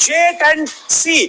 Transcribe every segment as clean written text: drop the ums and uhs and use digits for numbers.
J-10C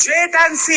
J-10C,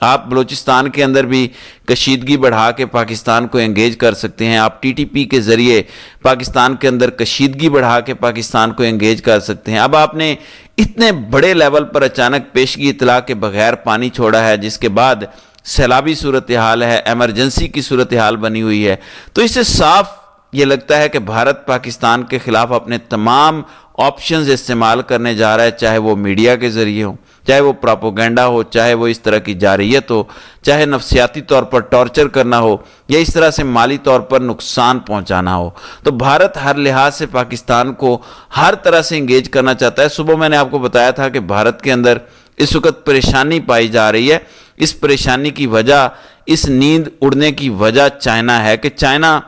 آپ بلوچستان کے اندر بھی کشیدگی بڑھا کے پاکستان کو انگیج کر سکتے ہیں، آپ ٹی ٹی پی کے ذریعے پاکستان کے اندر کشیدگی بڑھا کے پاکستان کو انگیج کر سکتے ہیں۔ اب آپ نے اتنے بڑے لیول پر اچانک پیشگی اطلاع کے بغیر پانی چھوڑا ہے، جس کے بعد سیلابی صورتحال ہے، ایمرجنسی کی صورتحال بنی ہوئی ہے، تو اس سے صاف یہ لگتا ہے کہ بھارت پاکستان کے خلاف اپنے تمام آپشنز استعمال کرنے جا رہا ہے، چاہے وہ میڈیا کے ذریعے ہو، چاہے وہ پراپوگنڈا ہو، چاہے وہ اس طرح کی جارحیت ہو، چاہے نفسیاتی طور پر ٹارچر کرنا ہو، یا اس طرح سے مالی طور پر نقصان پہنچانا ہو۔ تو بھارت ہر لحاظ سے پاکستان کو ہر طرح سے انگیج کرنا چاہتا ہے۔ صبح میں نے آپ کو بتایا تھا کہ بھارت کے اندر اس وقت پریشانی پائی جا رہی ہے۔ اس پریشانی کی وجہ، اس نیند اڑنے کی وجہ چائنا ہے کہ چائنا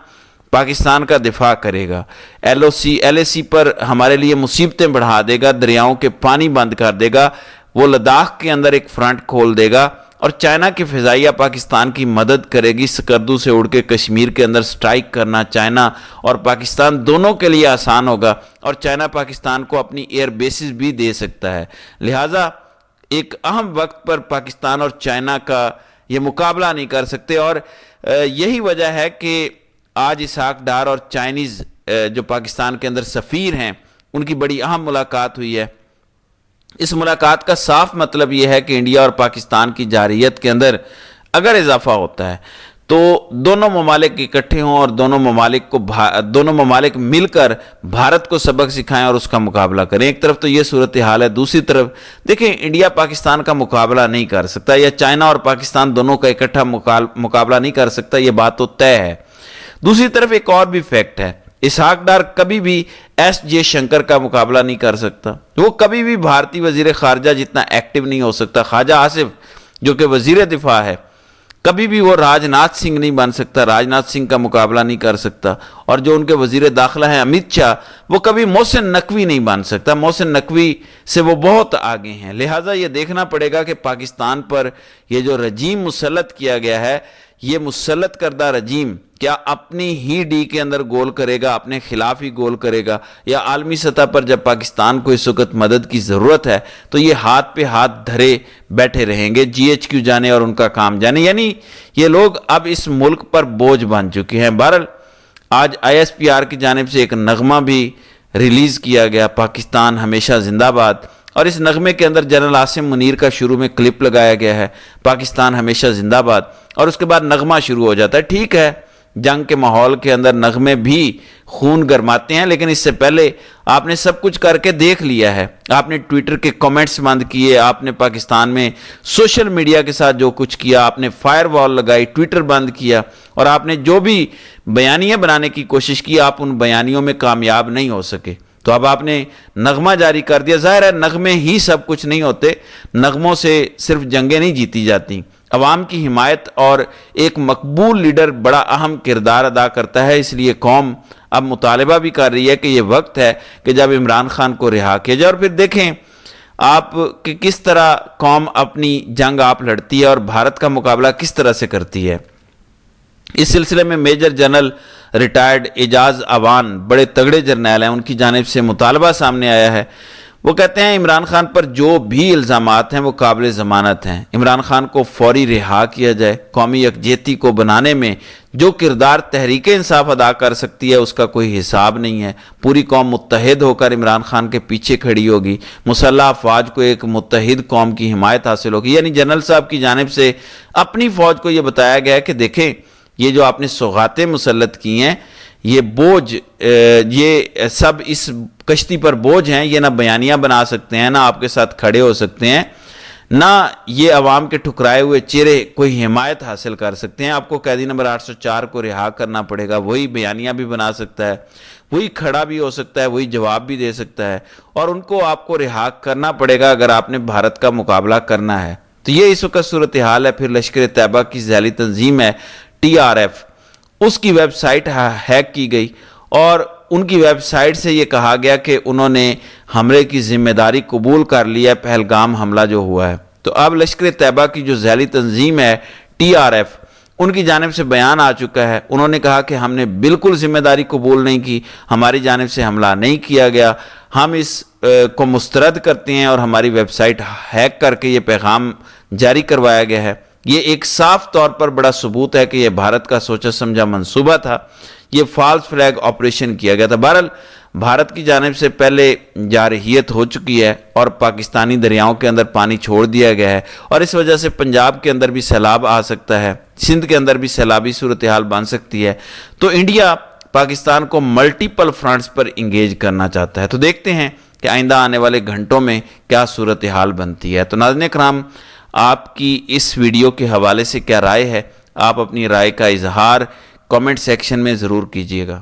پاکستان کا دفاع کرے گا، ایل اے سی پر ہمارے لیے مصیبتیں بڑھا دے گا، دریاؤں کے پانی بند کر دے گا، وہ لداخ کے اندر ایک فرنٹ کھول دے گا، اور چائنا کی فضائیہ پاکستان کی مدد کرے گی۔ سکردو سے اڑ کے کشمیر کے اندر سٹرائک کرنا چائنا اور پاکستان دونوں کے لیے آسان ہوگا، اور چائنا پاکستان کو اپنی ایئر بیسز بھی دے سکتا ہے۔ لہٰذا ایک اہم وقت پر پاکستان اور چائنا کا یہ مقابلہ نہیں کر سکتے، اور یہی وجہ ہے کہ آج اسحاق ڈار اور چائنیز جو پاکستان کے اندر سفیر ہیں ان کی بڑی اہم ملاقات ہوئی ہے۔ اس ملاقات کا صاف مطلب یہ ہے کہ انڈیا اور پاکستان کی جارحیت کے اندر اگر اضافہ ہوتا ہے تو دونوں ممالک اکٹھے ہوں اور دونوں ممالک مل کر بھارت کو سبق سکھائیں اور اس کا مقابلہ کریں۔ ایک طرف تو یہ صورتحال ہے، دوسری طرف دیکھیں انڈیا پاکستان کا مقابلہ نہیں کر سکتا، یا چائنا اور پاکستان دونوں کا اکٹھا مقابلہ نہیں کر سکتا، یہ بات تو طے ہے۔ دوسری طرف ایک اور بھی فیکٹ ہے، اسحاق ڈار کبھی بھی ایس جے شنکر کا مقابلہ نہیں کر سکتا، وہ کبھی بھی بھارتی وزیر خارجہ جتنا ایکٹیو نہیں ہو سکتا۔ خواجہ آصف جو کہ وزیر دفاع ہے، کبھی بھی وہ راج ناتھ سنگھ نہیں بن سکتا، راج ناتھ سنگھ کا مقابلہ نہیں کر سکتا، اور جو ان کے وزیر داخلہ ہیں امت شاہ، وہ کبھی محسن نقوی نہیں بن سکتا، محسن نقوی سے وہ بہت آگے ہیں۔ لہٰذا یہ دیکھنا پڑے گا کہ پاکستان پر یہ جو رجیم مسلط کیا گیا ہے، یہ مسلط کردہ رجیم کیا اپنی ہی ڈی کے اندر گول کرے گا، اپنے خلاف ہی گول کرے گا، یا عالمی سطح پر جب پاکستان کو اس وقت مدد کی ضرورت ہے تو یہ ہاتھ پہ ہاتھ دھرے بیٹھے رہیں گے، جی ایچ کیو جانے اور ان کا کام جانے، یعنی یہ لوگ اب اس ملک پر بوجھ بن چکے ہیں۔ بہرحال آج آئی ایس پی آر کی جانب سے ایک نغمہ بھی ریلیز کیا گیا، پاکستان ہمیشہ زندہ باد، اور اس نغمے کے اندر جنرل عاصم منیر کا شروع میں کلپ لگایا گیا ہے، پاکستان ہمیشہ زندہ باد، اور اس کے بعد نغمہ شروع ہو جاتا ہے۔ ٹھیک ہے، جنگ کے ماحول کے اندر نغمے بھی خون گرماتے ہیں، لیکن اس سے پہلے آپ نے سب کچھ کر کے دیکھ لیا ہے۔ آپ نے ٹویٹر کے کمنٹس بند کیے، آپ نے پاکستان میں سوشل میڈیا کے ساتھ جو کچھ کیا، آپ نے فائر وال لگائی، ٹویٹر بند کیا، اور آپ نے جو بھی بیانیے بنانے کی کوشش کی، آپ ان بیانیوں میں کامیاب نہیں ہو سکے۔ تو اب آپ نے نغمہ جاری کر دیا۔ ظاہر ہے نغمے ہی سب کچھ نہیں ہوتے، نغموں سے صرف جنگیں نہیں جیتی جاتی، عوام کی حمایت اور ایک مقبول لیڈر بڑا اہم کردار ادا کرتا ہے۔ اس لیے قوم اب مطالبہ بھی کر رہی ہے کہ یہ وقت ہے کہ جب عمران خان کو رہا کیا جائے، اور پھر دیکھیں آپ کہ کس طرح قوم اپنی جنگ آپ لڑتی ہے اور بھارت کا مقابلہ کس طرح سے کرتی ہے۔ اس سلسلے میں میجر جنرل ریٹائرڈ اعجاز اوان بڑے تگڑے جرنیل ہیں، ان کی جانب سے مطالبہ سامنے آیا ہے۔ وہ کہتے ہیں عمران خان پر جو بھی الزامات ہیں وہ قابل ضمانت ہیں، عمران خان کو فوری رہا کیا جائے۔ قومی یکجہتی کو بنانے میں جو کردار تحریک انصاف ادا کر سکتی ہے اس کا کوئی حساب نہیں ہے، پوری قوم متحد ہو کر عمران خان کے پیچھے کھڑی ہوگی، مسلح افواج کو ایک متحد قوم کی حمایت حاصل ہوگی۔ یعنی جنرل صاحب کی جانب سے اپنی فوج کو یہ بتایا گیا ہے کہ دیکھیں یہ جو آپ نے سوغاتیں مسلط کی ہیں، یہ بوجھ، یہ سب اس کشتی پر بوجھ ہیں، یہ نہ بیانیاں بنا سکتے ہیں، نہ آپ کے ساتھ کھڑے ہو سکتے ہیں، نہ یہ عوام کے ٹھکرائے ہوئے چہرے کوئی حمایت حاصل کر سکتے ہیں۔ آپ کو قیدی نمبر 804 کو رہا کرنا پڑے گا، وہی بیانیاں بھی بنا سکتا ہے، وہی کھڑا بھی ہو سکتا ہے، وہی جواب بھی دے سکتا ہے، اور ان کو آپ کو رہا کرنا پڑے گا اگر آپ نے بھارت کا مقابلہ کرنا ہے۔ تو یہ اس وقت صورتحال ہے۔ پھر لشکر طیبہ کی ذیلی تنظیم ہے TRF، اس کی ویب سائٹ ہیک کی گئی، اور ان کی ویب سائٹ سے یہ کہا گیا کہ انہوں نے حملے کی ذمہ داری قبول کر لی ہے، پہلگام حملہ جو ہوا ہے۔ تو اب لشکر طیبہ کی جو ذیلی تنظیم ہے TRF، ان کی جانب سے بیان آ چکا ہے، انہوں نے کہا کہ ہم نے بالکل ذمہ داری قبول نہیں کی، ہماری جانب سے حملہ نہیں کیا گیا، ہم اس کو مسترد کرتے ہیں، اور ہماری ویب سائٹ ہیک کر کے یہ پیغام جاری کروایا گیا ہے۔ یہ ایک صاف طور پر بڑا ثبوت ہے کہ یہ بھارت کا سوچا سمجھا منصوبہ تھا، یہ فالس فلیگ آپریشن کیا گیا تھا۔ بہرحال بھارت کی جانب سے پہلے جارحیت ہو چکی ہے اور پاکستانی دریاؤں کے اندر پانی چھوڑ دیا گیا ہے، اور اس وجہ سے پنجاب کے اندر بھی سیلاب آ سکتا ہے، سندھ کے اندر بھی سیلابی صورتحال بن سکتی ہے۔ تو انڈیا پاکستان کو ملٹیپل فرنٹس پر انگیج کرنا چاہتا ہے۔ تو دیکھتے ہیں کہ آئندہ آنے والے گھنٹوں میں کیا صورتحال بنتی ہے۔ تو ناظرین کرام، آپ کی اس ویڈیو کے حوالے سے کیا رائے ہے؟ آپ اپنی رائے کا اظہار کامنٹ سیکشن میں ضرور کیجیے گا۔